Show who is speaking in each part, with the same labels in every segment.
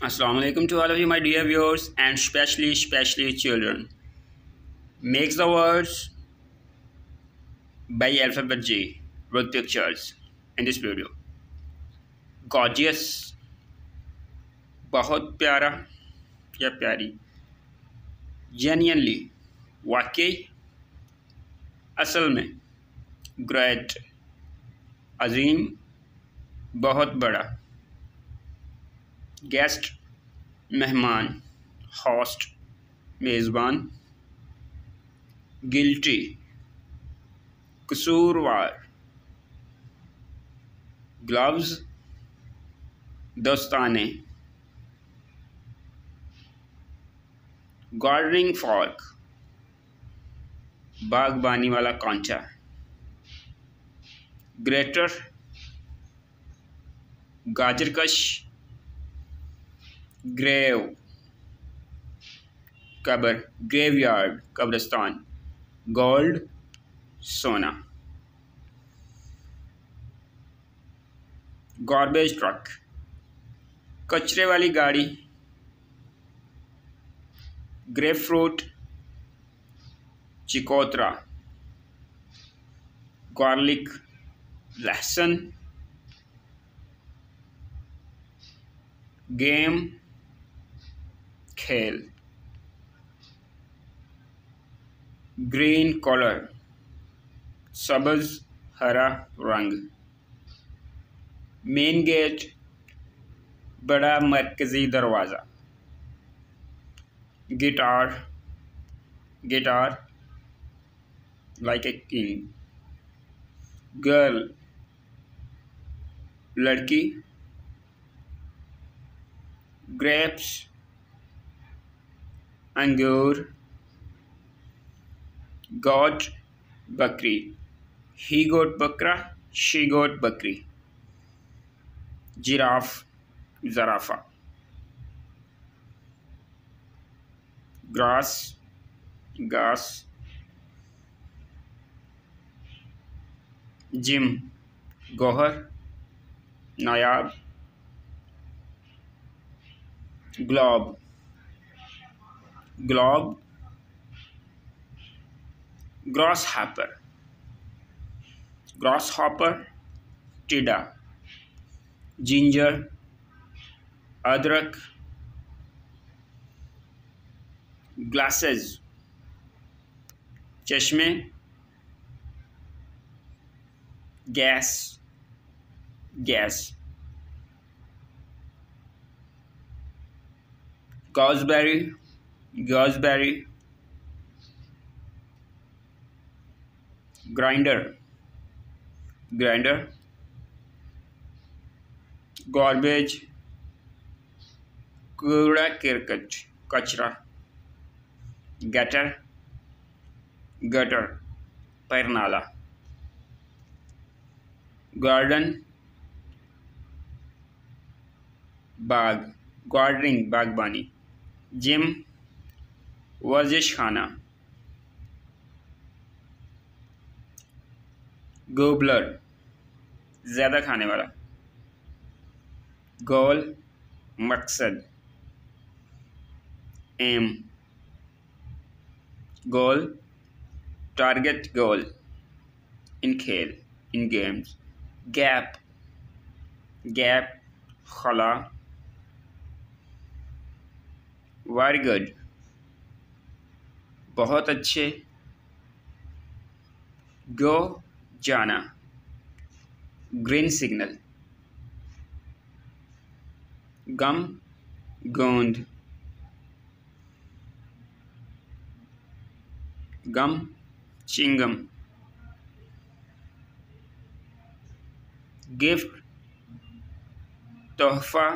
Speaker 1: Assalamu alaikum to all of you, my dear viewers, and especially children. Makes the words by alphabet G with pictures in this video. Gorgeous, बहुत प्यारा या प्यारी, genuinely, वाकई, असल में, great, अजीम, बहुत बड़ा, गेस्ट, मेहमान, होस्ट, मेज़बान, गिल्टी, कसूरवार, ग्लव्स, दोस्ताने, गार्डनिंग फॉर्क, बागबानी वाला कांचा, ग्रेटर, गाजरकश, ग्रेव, कब्र, ग्रेवयार्ड, कब्रिस्तान, गोल्ड, सोना, गार्बेज ट्रक, कचरे वाली गाड़ी, ग्रेपफ्रूट, चिकोत्रा, गार्लिक, लहसुन, गेम, खेल, ग्रीन कलर, सब्ज हरा रंग, मेन गेट, बड़ा मरकजी दरवाज़ा, guitar, guitar like a king, girl, लड़की, ग्रेप्स, अंगूर, गोट, बकरी, ही गोट बकरा, शी गोट बकरी, जिराफ, ज़राफ़ा, ग्रास, घास, जिम, गौहर, नायाब, globe, globe, grasshopper, grasshopper, टिडा, जिंजर, अदरक, ग्लासेस, चश्मे, gas, gas, गॉसबेरी, गॉसबेरी, grinder, grinder, garbage, कूड़ा करकट, कचरा, गटर, गटर, पैरनाला, गार्डन, बाग, गार्डनिंग, बागबानी, जिम, वर्जिश खाना, गोबलर, ज़्यादा खाने वाला, गोल, मकसद, M, goal, target goal, in खेल, इन गेम्स, गैप, गैप, खला, वेरी गुड, बहुत अच्छे, गो, जाना, ग्रीन सिग्नल, गम, गोंद, गम, चिंगम, गिफ्ट, तोहफा,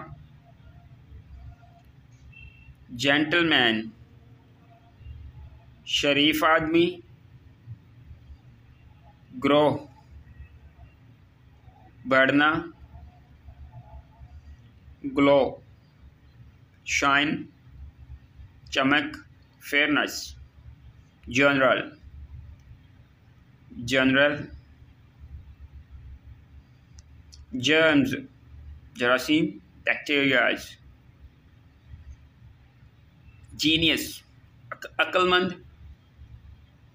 Speaker 1: जेंटलमैन, शरीफ आदमी, ग्रोह, बढ़ना, ग्लो, शाइन, चमक, फेयरनेस, जनरल, जनरल, जर्म्स, जरासीम, बैक्टीरियाज, जीनियस अक्लमंद।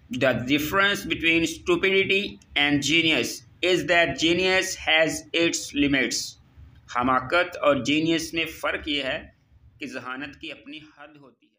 Speaker 1: The difference between stupidity and genius is that genius has its limits. हमाकत और जीनियस में फ़र्क यह है कि जहानत की अपनी हद होती है।